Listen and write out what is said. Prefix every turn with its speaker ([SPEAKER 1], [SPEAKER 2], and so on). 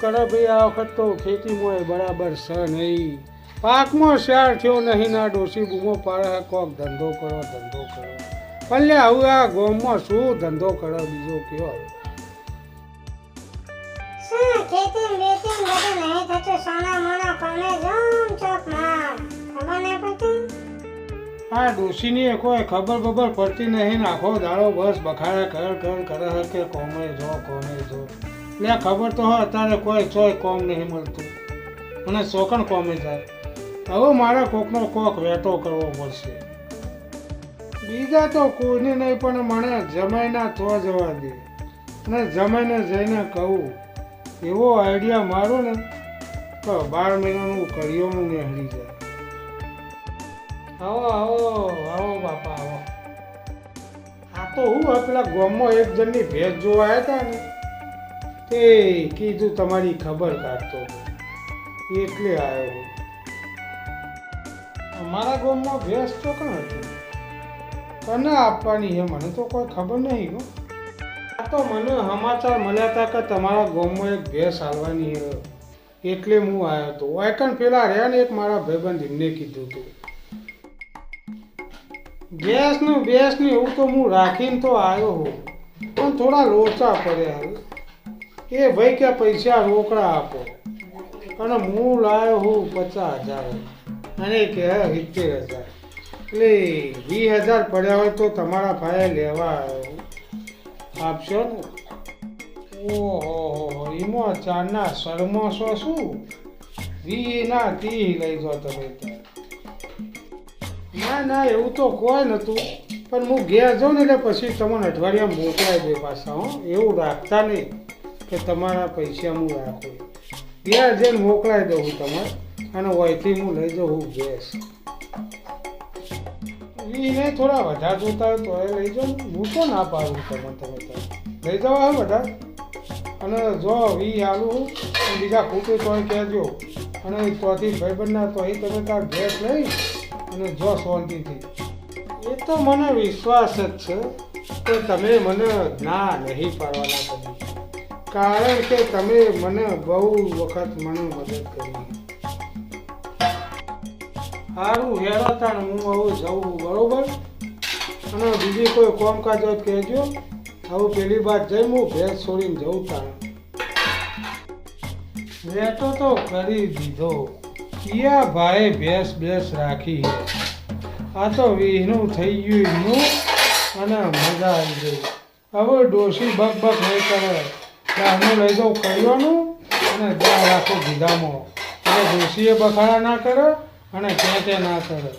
[SPEAKER 1] કરે ભાઈ આ વખત તો ખેતીમાં બરાબર છે નહીં, પાકમાં શેર થયો નહીં ના ડોસી બૂમો પાડે કોક ધંધો કરો પણ લે આવું આ ગામમાં શું ધંધો કરો બીજો કયો
[SPEAKER 2] ખેતી બેતી બધું નહીં થતું સોના મોના કોને જમ ચોક માર ખબર નહીં પડતી
[SPEAKER 1] આ ડોશીની કોઈ ખબર પડતી નહીં ને આખો દાડો બસ બખાડા કર કરે છે કે કોમે જો લે ખબર તો હોય અત્યારે કોઈ ચોય કોમ નહીં મળતું અને ચોકણ કોમે જાય હવે મારે કોકનો કોક વેટો કરવો પડશે બીજા તો કોઈને નહીં પણ મને જમાઈના તો જવા દે અને જમાઈને જઈને કહું એવો આઈડિયા મારો ને તો 12 મહિનાનું કરિયોનું ને હરી જાય આવો બાપા આવો આ તો હું પેલા ગામમાં એક જણની ભેંસ જોવા આવ્યા હતા ને તે કીધું તમારી ખબર કાઢતો એટલે આવ્યો અમારા ગામમાં ભેંસ તો કણ હતી તને આપવાની છે મને તો કોઈ ખબર નહીં હો આ તો મને સમાચાર મળ્યા હતા કે તમારા ગામમાં એક ભેંસ હાલવાની છે એટલે હું આવ્યો હતો વાયકણ પેલા રહ્યા ને એક મારા ભાઈબંધ એમને કીધું હતું બેસનું એવું તો હું રાખીને તો આવ્યો હોઉં પણ થોડા લોચા પડ્યા એ ભાઈ કે પૈસા રોકડા આપો અને હું લાવ્યો હોઉં 50,000 અને કે 70,000 એટલે 20,000 પડ્યા હોય તો તમારા ભાઈ લેવા આવ્યો આપશો ને ઓહો એમાં ચારના શરમો શું 20 ના 30 લઈ જાઓ તમે ના એવું તો કોઈ નહોતું પણ હું ઘેર જાઉં ને એટલે પછી તમને અઠવાડિયામાં મોકલાવી દે પાછા હો એવું રાખતા નહીં કે તમારા પૈસા હું રાખું ઘેર જઈને મોકલાવી દઉં હું તમારે અને વહીથી હું લઈ જાઉં ગેસ એને થોડા વધારે જોતા હોય તો એ લઈ જાઉં હું તો ના પાડું તમે લઈ જાઓ હા બધા અને જો 20 આલું બીજા ખૂટું તો કહેજો અને તોથી ભાઈબંધના તો તમે તાર ગેસ લઈ અને જો શાંતિથી એ તો મને વિશ્વાસ જ છે કે તમે મને ના નહીં પાડવાના કદી કારણ કે તમે મને બહુ વખત મને મદદ કરી સારું હેરાતા ને હું આવું જવું બરોબર અને બીજી કોઈ કામકાજ હોય કહેજો આવું પેલી વાત જઈ હું ભેંસ છોડીને જવું તાણ વેટો તો કરી દીધો કિયા ભાઈ ભેંસ રાખી આ તો વીનું થઈ ગયું એનું અને મજા આવી ગઈ હવે ડોશી બક નહીં કરે હું લઈ જાઉં કરવાનું અને ત્યાં રાખો ગીધામાં અને ડોશીએ બખાડા ના કરે અને તે ના કરે